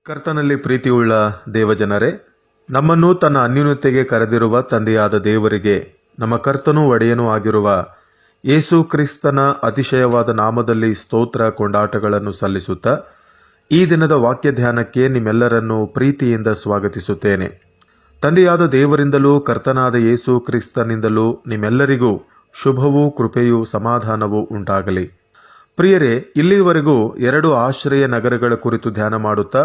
ಕರ್ತನಲ್ಲಿ ಪ್ರೀತಿಯುಳ್ಳ ದೇವಜನರೇ, ನಮ್ಮನ್ನು ತನ್ನ ಅನ್ಯೋನ್ಯತೆಗೆ ಕರೆದಿರುವ ತಂದೆಯಾದ ದೇವರಿಗೆ, ನಮ್ಮ ಕರ್ತನೂ ಒಡೆಯನೂ ಆಗಿರುವ ಯೇಸು ಕ್ರಿಸ್ತನ ಅತಿಶಯವಾದ ನಾಮದಲ್ಲಿ ಸ್ತೋತ್ರ ಕೊಂಡಾಟಗಳನ್ನು ಸಲ್ಲಿಸುತ್ತಾ ಈ ದಿನದ ವಾಕ್ಯ ಧ್ಯಾನಕ್ಕೆ ನಿಮ್ಮೆಲ್ಲರನ್ನೂ ಪ್ರೀತಿಯಿಂದ ಸ್ವಾಗತಿಸುತ್ತೇನೆ. ತಂದೆಯಾದ ದೇವರಿಂದಲೂ ಕರ್ತನಾದ ಯೇಸು ಕ್ರಿಸ್ತನಿಂದಲೂ ನಿಮ್ಮೆಲ್ಲರಿಗೂ ಶುಭವೂ ಕೃಪೆಯೂ ಸಮಾಧಾನವೂ ಉಂಟಾಗಲಿ. ಪ್ರಿಯರೇ, ಇಲ್ಲಿವರೆಗೂ 2 ಆಶ್ರಯ ನಗರಗಳ ಕುರಿತು ಧ್ಯಾನ ಮಾಡುತ್ತಾ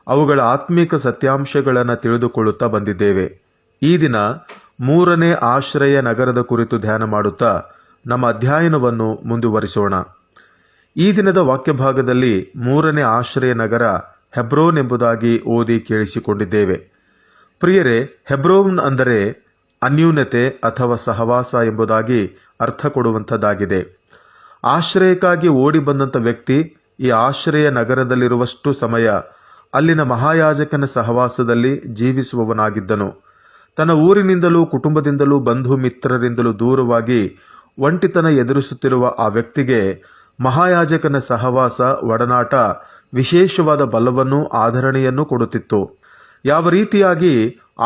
ಅವುಗಳ ಆತ್ಮಿಕ ಸತ್ಯಾಂಶಗಳನ್ನು ತಿಳಿದುಕೊಳ್ಳುತ್ತಾ ಬಂದಿದ್ದೇವೆ. ಈ ದಿನ 3ನೇ ಆಶ್ರಯ ನಗರದ ಕುರಿತು ಧ್ಯಾನ ಮಾಡುತ್ತಾ ನಮ್ಮ ಅಧ್ಯಯನವನ್ನು ಮುಂದುವರಿಸೋಣ. ಈ ದಿನದ ವಾಕ್ಯ ಭಾಗದಲ್ಲಿ 3ನೇ ಆಶ್ರಯ ನಗರ ಹೆಬ್ರೋನ್ ಎಂಬುದಾಗಿ ಓದಿ ಕೇಳಿಸಿಕೊಂಡಿದ್ದೇವೆ. ಪ್ರಿಯರೇ, ಹೆಬ್ರೋನ್ ಅಂದರೆ ಅನ್ಯೂನ್ಯತೆ ಅಥವಾ ಸಹವಾಸ ಎಂಬುದಾಗಿ ಅರ್ಥ ಕೊಡುವಂಥದ್ದಾಗಿದೆ. ಆಶ್ರಯಕ್ಕಾಗಿ ಓಡಿ ಬಂದಂಥ ವ್ಯಕ್ತಿ ಈ ಆಶ್ರಯ ನಗರದಲ್ಲಿರುವಷ್ಟು ಸಮಯ ಅಲ್ಲಿನ ಮಹಾಯಾಜಕನ ಸಹವಾಸದಲ್ಲಿ ಜೀವಿಸುವವನಾಗಿದ್ದನು. ತನ್ನ ಊರಿನಿಂದಲೂ ಕುಟುಂಬದಿಂದಲೂ ಬಂಧು ಮಿತ್ರರಿಂದಲೂ ದೂರವಾಗಿ ಒಂಟಿತನ ಎದುರಿಸುತ್ತಿರುವ ಆ ವ್ಯಕ್ತಿಗೆ ಮಹಾಯಾಜಕನ ಸಹವಾಸ ಒಡನಾಟ ವಿಶೇಷವಾದ ಬಲವನ್ನು ಆಧರಣೆಯನ್ನು ಕೊಡುತ್ತಿತ್ತು. ಯಾವ ರೀತಿಯಾಗಿ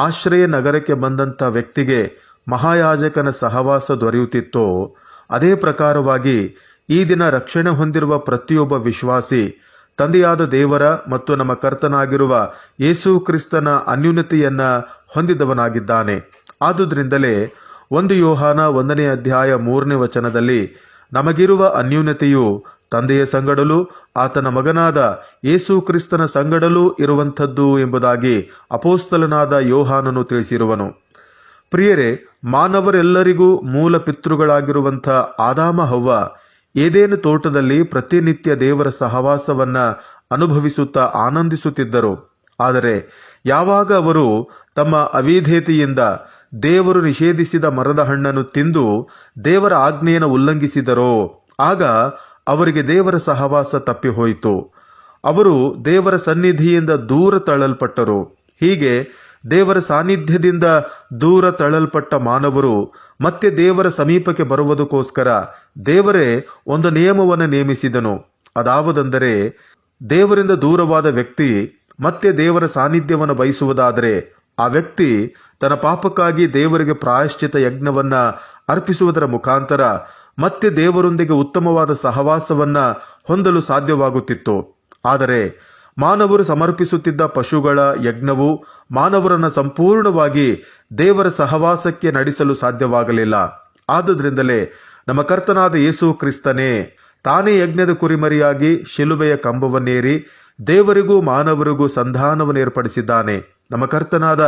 ಆಶ್ರಯ ನಗರಕ್ಕೆ ಬಂದಂಥ ವ್ಯಕ್ತಿಗೆ ಮಹಾಯಾಜಕನ ಸಹವಾಸ ದೊರೆಯುತ್ತಿತ್ತೋ ಅದೇ ಪ್ರಕಾರವಾಗಿ ಈ ದಿನ ರಕ್ಷಣೆ ಹೊಂದಿರುವ ಪ್ರತಿಯೊಬ್ಬ ವಿಶ್ವಾಸಿ ತಂದೆಯಾದ ದೇವರ ಮತ್ತು ನಮ್ಮ ಕರ್ತನಾಗಿರುವ ಯೇಸು ಕ್ರಿಸ್ತನ ಅನ್ಯೂನ್ಯತೆಯನ್ನ ಹೊಂದಿದವನಾಗಿದ್ದಾನೆ. ಆದುದರಿಂದಲೇ 1 ಯೋಹಾನ 1ನೇ ಅಧ್ಯಾಯ 3ನೇ ವಚನದಲ್ಲಿ ನಮಗಿರುವ ಅನ್ಯೂನ್ಯತೆಯು ತಂದೆಯ ಸಂಗಡಲೂ ಆತನ ಮಗನಾದ ಯೇಸು ಕ್ರಿಸ್ತನ ಸಂಗಡಲೂ ಇರುವಂಥದ್ದು ಎಂಬುದಾಗಿ ಅಪೋಸ್ತಲನಾದ ಯೋಹಾನನು ತಿಳಿಸಿರುವನು. ಪ್ರಿಯರೇ, ಮಾನವರೆಲ್ಲರಿಗೂ ಮೂಲ ಪಿತೃಗಳಾಗಿರುವಂಥ ಆದಾಮ ಹವ್ವ ಏದೇನು ತೋಟದಲ್ಲಿ ಪ್ರತಿನಿತ್ಯ ದೇವರ ಸಹವಾಸವನ್ನ ಅನುಭವಿಸುತ್ತಾ ಆನಂದಿಸುತ್ತಿದ್ದರು. ಆದರೆ ಯಾವಾಗ ಅವರು ತಮ್ಮ ಅವಿಧೇಯತೆಯಿಂದ ದೇವರು ನಿಷೇಧಿಸಿದ ಮರದ ಹಣ್ಣನ್ನು ತಿಂದು ದೇವರ ಆಜ್ಞೆಯನ್ನು ಉಲ್ಲಂಘಿಸಿದರೋ ಆಗ ಅವರಿಗೆ ದೇವರ ಸಹವಾಸ ತಪ್ಪಿಹೋಯಿತು. ಅವರು ದೇವರ ಸನ್ನಿಧಿಯಿಂದ ದೂರ ತಳ್ಳಲ್ಪಟ್ಟರು. ಹೀಗೆ ದೇವರ ಸಾನ್ನಿಧ್ಯದಿಂದ ದೂರ ತಳ್ಳಲ್ಪಟ್ಟ ಮಾನವರು ಮತ್ತೆ ದೇವರ ಸಮೀಪಕ್ಕೆ ಬರುವುದಕ್ಕೋಸ್ಕರ ದೇವರೇ ಒಂದು ನಿಯಮವನ್ನು ನೇಮಿಸಿದನು. ಅದಾವುದೆಂದರೆ, ದೇವರಿಂದ ದೂರವಾದ ವ್ಯಕ್ತಿ ಮತ್ತೆ ದೇವರ ಸಾನ್ನಿಧ್ಯವನ್ನು ಬಯಸುವುದಾದರೆ ಆ ವ್ಯಕ್ತಿ ತನ್ನ ಪಾಪಕ್ಕಾಗಿ ದೇವರಿಗೆ ಪ್ರಾಯಶ್ಚಿತ ಯಜ್ಞವನ್ನ ಅರ್ಪಿಸುವುದರ ಮುಖಾಂತರ ಮತ್ತೆ ದೇವರೊಂದಿಗೆ ಉತ್ತಮವಾದ ಸಹವಾಸವನ್ನ ಹೊಂದಲು ಸಾಧ್ಯವಾಗುತ್ತಿತ್ತು. ಆದರೆ ಮಾನವರು ಸಮರ್ಪಿಸುತ್ತಿದ್ದ ಪಶುಗಳ ಯಜ್ಞವು ಮಾನವರನ್ನು ಸಂಪೂರ್ಣವಾಗಿ ದೇವರ ಸಹವಾಸಕ್ಕೆ ನಡೆಸಲು ಸಾಧ್ಯವಾಗಲಿಲ್ಲ. ಆದುದರಿಂದಲೇ ನಮ್ಮ ಕರ್ತನಾದ ಯೇಸು ಕ್ರಿಸ್ತನೇ ತಾನೇ ಯಜ್ಞದ ಕುರಿಮರಿಯಾಗಿ ಶಿಲುಬೆಯ ಕಂಬವನ್ನೇರಿ ದೇವರಿಗೂ ಮಾನವರಿಗೂ ಸಂಧಾನವನ್ನು ಏರ್ಪಡಿಸಿದ್ದಾನೆ. ನಮ್ಮ ಕರ್ತನಾದ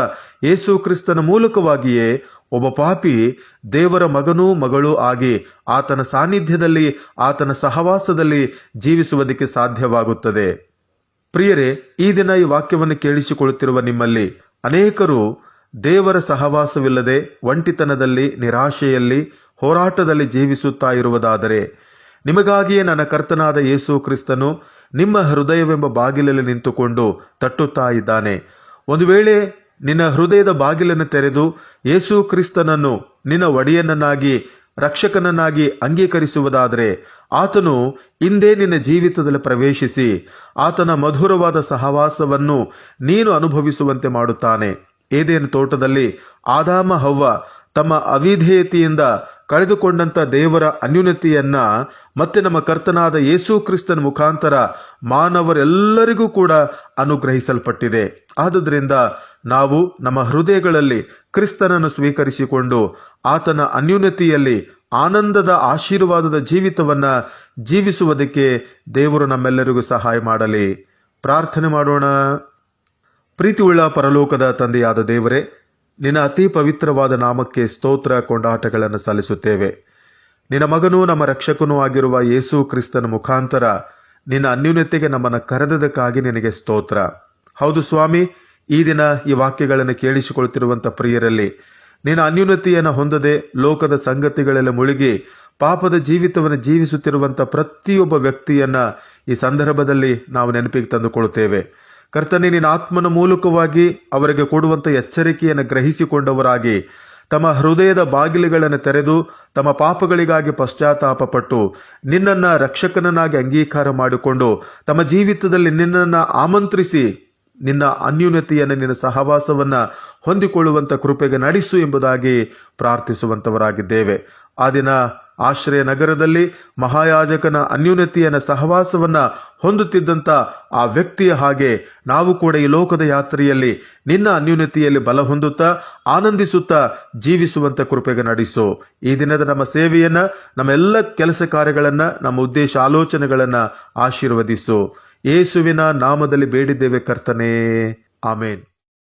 ಯೇಸು ಕ್ರಿಸ್ತನ ಮೂಲಕವಾಗಿಯೇ ಒಬ್ಬ ಪಾಪಿ ದೇವರ ಮಗನೂ ಮಗಳೂ ಆಗಿ ಆತನ ಸಾನ್ನಿಧ್ಯದಲ್ಲಿ ಆತನ ಸಹವಾಸದಲ್ಲಿ ಜೀವಿಸುವುದಕ್ಕೆ ಸಾಧ್ಯವಾಗುತ್ತದೆ. ಪ್ರಿಯರೇ, ಈ ದಿನ ಈ ವಾಕ್ಯವನ್ನು ಕೇಳಿಸಿಕೊಳ್ಳುತ್ತಿರುವ ನಿಮ್ಮಲ್ಲಿ ಅನೇಕರು ದೇವರ ಸಹವಾಸವಿಲ್ಲದೆ ಒಂಟಿತನದಲ್ಲಿ, ನಿರಾಶೆಯಲ್ಲಿ, ಹೋರಾಟದಲ್ಲಿ ಜೀವಿಸುತ್ತಾ ಇರುವುದಾದರೆ ನಿಮಗಾಗಿಯೇ ನನ್ನ ಕರ್ತನಾದ ಯೇಸು ಕ್ರಿಸ್ತನು ನಿಮ್ಮ ಹೃದಯವೆಂಬ ಬಾಗಿಲಲ್ಲಿ ನಿಂತುಕೊಂಡು ತಟ್ಟುತ್ತಾ ಇದ್ದಾನೆ. ಒಂದು ವೇಳೆ ನಿನ್ನ ಹೃದಯದ ಬಾಗಿಲನ್ನು ತೆರೆದು ಯೇಸು ಕ್ರಿಸ್ತನನ್ನು ನಿನ್ನ ಒಡೆಯನನ್ನಾಗಿ ರಕ್ಷಕನನ್ನಾಗಿ ಅಂಗೀಕರಿಸುವುದಾದರೆ ಆತನು ಇಂದೇ ನಿನ್ನ ಜೀವಿತದಲ್ಲಿ ಪ್ರವೇಶಿಸಿ ಆತನ ಮಧುರವಾದ ಸಹವಾಸವನ್ನು ನೀನು ಅನುಭವಿಸುವಂತೆ ಮಾಡುತ್ತಾನೆ. ಏದೇನು ತೋಟದಲ್ಲಿ ಆದಾಮ ಹವ್ವ ತಮ್ಮ ಅವಿಧೇಯತೆಯಿಂದ ಕಳೆದುಕೊಂಡಂತ ದೇವರ ಅನ್ಯೂನ್ಯತೆಯನ್ನ ಮತ್ತೆ ನಮ್ಮ ಕರ್ತನಾದ ಯೇಸು ಕ್ರಿಸ್ತನ ಮುಖಾಂತರ ಮಾನವರೆಲ್ಲರಿಗೂ ಕೂಡ ಅನುಗ್ರಹಿಸಲ್ಪಟ್ಟಿದೆ. ಆದುದರಿಂದ ನಾವು ನಮ್ಮ ಹೃದಯಗಳಲ್ಲಿ ಕ್ರಿಸ್ತನನ್ನು ಸ್ವೀಕರಿಸಿಕೊಂಡು ಆತನ ಅನ್ಯೂನ್ಯತೆಯಲ್ಲಿ ಆನಂದದ ಆಶೀರ್ವಾದದ ಜೀವಿತವನ್ನ ಜೀವಿಸುವುದಕ್ಕೆ ದೇವರು ನಮ್ಮೆಲ್ಲರಿಗೂ ಸಹಾಯ ಮಾಡಲಿ. ಪ್ರಾರ್ಥನೆ ಮಾಡೋಣ. ಪ್ರೀತಿಯುಳ್ಳ ಪರಲೋಕದ ತಂದೆಯಾದ ದೇವರೇ, ನಿನ್ನ ಅತಿ ಪವಿತ್ರವಾದ ನಾಮಕ್ಕೆ ಸ್ತೋತ್ರ ಕೊಂಡಾಟಗಳನ್ನು ಸಲ್ಲಿಸುತ್ತೇವೆ. ನಿನ್ನ ಮಗನೂ ನಮ್ಮ ರಕ್ಷಕನೂ ಆಗಿರುವ ಯೇಸು ಕ್ರಿಸ್ತನ ಮುಖಾಂತರ ನಿನ್ನ ಅನ್ಯೂನ್ಯತೆಗೆ ನಮ್ಮನ್ನು ಕರೆದದಕ್ಕಾಗಿ ನಿನಗೆ ಸ್ತೋತ್ರ. ಹೌದು ಸ್ವಾಮಿ, ಈ ದಿನ ಈ ವಾಕ್ಯಗಳನ್ನು ಕೇಳಿಸಿಕೊಳ್ತಿರುವಂಥ ಪ್ರಿಯರಲ್ಲಿ ನಿನ್ನ ಅನ್ಯೂನ್ಯತೆಯನ್ನು ಹೊಂದದೆ ಲೋಕದ ಸಂಗತಿಗಳೆಲ್ಲ ಮುಳುಗಿ ಪಾಪದ ಜೀವಿತವನ್ನು ಜೀವಿಸುತ್ತಿರುವಂಥ ಪ್ರತಿಯೊಬ್ಬ ವ್ಯಕ್ತಿಯನ್ನ ಈ ಸಂದರ್ಭದಲ್ಲಿ ನಾವು ನೆನಪಿಗೆ ತಂದುಕೊಳ್ಳುತ್ತೇವೆ. ಕರ್ತನೇ, ನಿನ್ನ ಆತ್ಮನ ಮೂಲಕವಾಗಿ ಅವರಿಗೆ ಕೊಡುವಂಥ ಎಚ್ಚರಿಕೆಯನ್ನು ಗ್ರಹಿಸಿಕೊಂಡವರಾಗಿ ತಮ್ಮ ಹೃದಯದ ಬಾಗಿಲುಗಳನ್ನು ತೆರೆದು ತಮ್ಮ ಪಾಪಗಳಿಗಾಗಿ ಪಶ್ಚಾತ್ತಾಪಪಟ್ಟು ನಿನ್ನನ್ನು ರಕ್ಷಕನನ್ನಾಗಿ ಅಂಗೀಕಾರ ಮಾಡಿಕೊಂಡು ತಮ್ಮ ಜೀವಿತದಲ್ಲಿ ನಿನ್ನನ್ನು ಆಮಂತ್ರಿಸಿ ನಿನ್ನ ಅನ್ಯೂನ್ಯತೆಯನ್ನು, ನಿನ್ನ ಸಹವಾಸವನ್ನ ಹೊಂದಿಕೊಳ್ಳುವಂತ ಕೃಪೆಗೆ ನಡೆಸು ಎಂಬುದಾಗಿ ಪ್ರಾರ್ಥಿಸುವಂತವರಾಗಿದ್ದೇವೆ. ಆ ದಿನ ಆಶ್ರಯ ನಗರದಲ್ಲಿ ಮಹಾಯಾಜಕನ ಅನ್ಯೂನ್ಯತೆಯನ್ನ, ಸಹವಾಸವನ್ನ ಹೊಂದುತ್ತಿದ್ದಂತ ಆ ವ್ಯಕ್ತಿಯ ಹಾಗೆ ನಾವು ಕೂಡ ಈ ಲೋಕದ ಯಾತ್ರೆಯಲ್ಲಿ ನಿನ್ನ ಅನ್ಯೂನ್ಯತೆಯಲ್ಲಿ ಬಲ ಹೊಂದುತ್ತಾ ಆನಂದಿಸುತ್ತಾ ಜೀವಿಸುವಂತ ಕೃಪೆಗೆ ನಡೆಸು. ಈ ದಿನದ ನಮ್ಮ ಸೇವೆಯನ್ನ, ನಮ್ಮ ಎಲ್ಲ ಕೆಲಸ ಕಾರ್ಯಗಳನ್ನ, ನಮ್ಮ ಉದ್ದೇಶ ಆಲೋಚನೆಗಳನ್ನ ಆಶೀರ್ವದಿಸು. ಯೇಸುವಿನ ನಾಮದಲ್ಲಿ ಬೇಡಿದ್ದೇವೆ ಕರ್ತನೇ, ಆಮೇನ್.